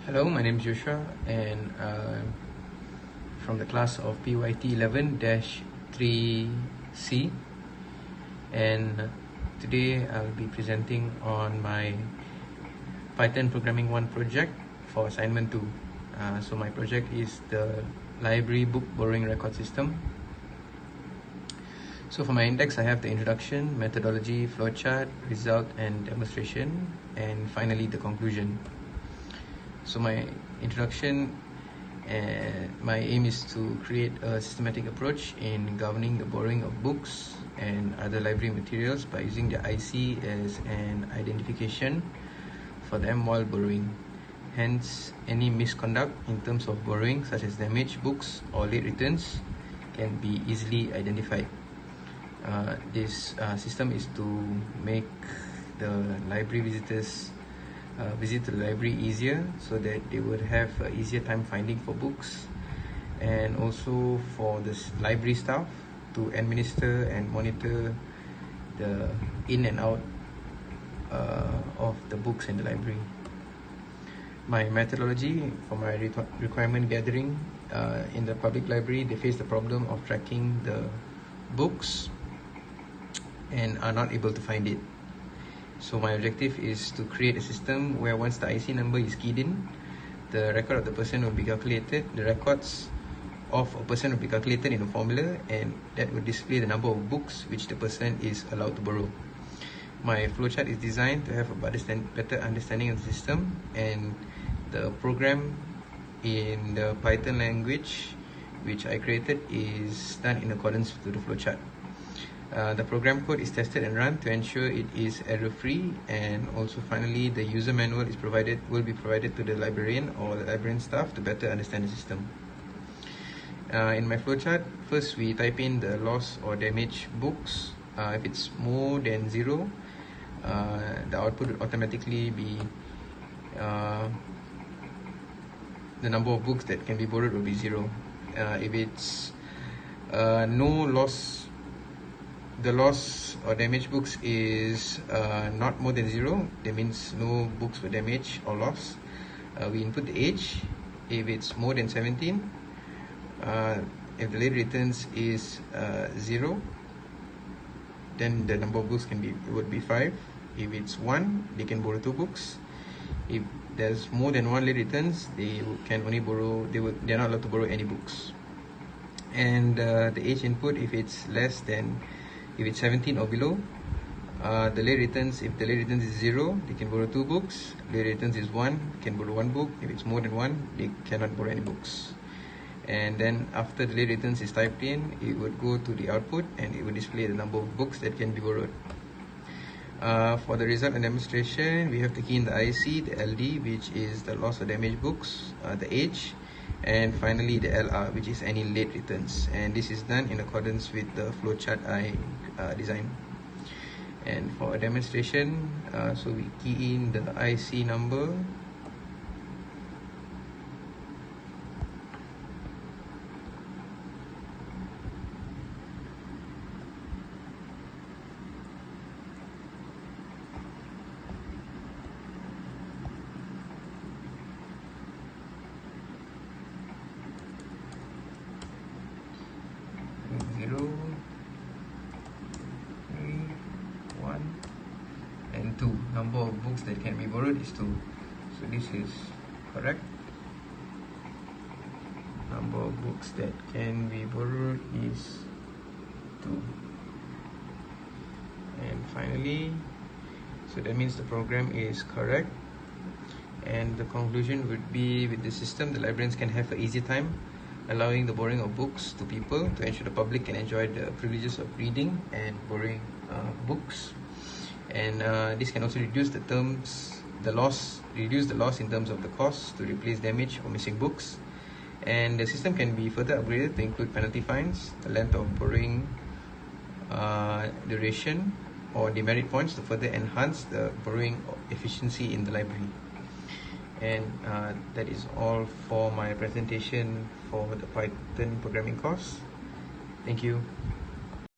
Hello, my name is Joshua, and from the class of PYT11-3C, and today I'll be presenting on my Python Programming 1 project for assignment 2. So my project is the library book borrowing record system. So for my index, I have the introduction, methodology, flowchart, result, and demonstration, and finally the conclusion. So my introduction, my aim is to create a systematic approach in governing the borrowing of books and other library materials by using the IC as an identification for them while borrowing. Hence, any misconduct in terms of borrowing, such as damaged books or late returns, can be easily identified. This system is to make the library visitors visit the library easier, so that they would have easier time finding for books, and also for the library staff to administer and monitor the in and out of the books in the library. My methodology for my requirement gathering in the public library, they face the problem of tracking the books and are not able to find it. So my objective is to create a system where once the IC number is keyed in, the record of the person will be calculated, the records of a person will be calculated in a formula, and that will display the number of books which the person is allowed to borrow. My flowchart is designed to have a better understanding of the system, and the program in the Python language which I created is done in accordance with the flowchart. The program code is tested and run to ensure it is error-free, and also finally the user manual will be provided to the librarian or the librarian staff to better understand the system. In my flowchart, first we type in the lost or damaged books. If it's more than 0, the output will automatically be the number of books that can be borrowed will be 0. If it's no loss, the loss or damaged books is not more than 0, that means no books were damaged or lost. We input the age. If it's more than 17, if the late returns is 0, then the number of books would be 5. If it's 1, they can borrow 2 books. If there's more than 1 late returns, they can only borrow, they're not allowed to borrow any books. And the age input, if it's 17 or below, the late returns, if the late returns is 0, they can borrow 2 books. Late returns is 1, they can borrow 1 book. If it's more than 1, they cannot borrow any books. And then after the late returns is typed in, it would go to the output and it would display the number of books that can be borrowed. For the result and demonstration, we have to key in the IC, the LD, which is the lost or damaged books, the age, and finally the LR, which is any late returns. And this is done in accordance with the flowchart I designed. And for a demonstration, so we key in the IC number, and 2. Number of books that can be borrowed is 2. So this is correct. Number of books that can be borrowed is 2. And finally, so that means the program is correct. And the conclusion would be, with the system, the librarians can have an easier time allowing the borrowing of books to people to ensure the public can enjoy the privileges of reading and borrowing books. And this can also reduce the loss in terms of the cost to replace damaged or missing books. And the system can be further upgraded to include penalty fines, the length of borrowing duration, or demerit points to further enhance the borrowing efficiency in the library. And that is all for my presentation for the Python programming course. Thank you.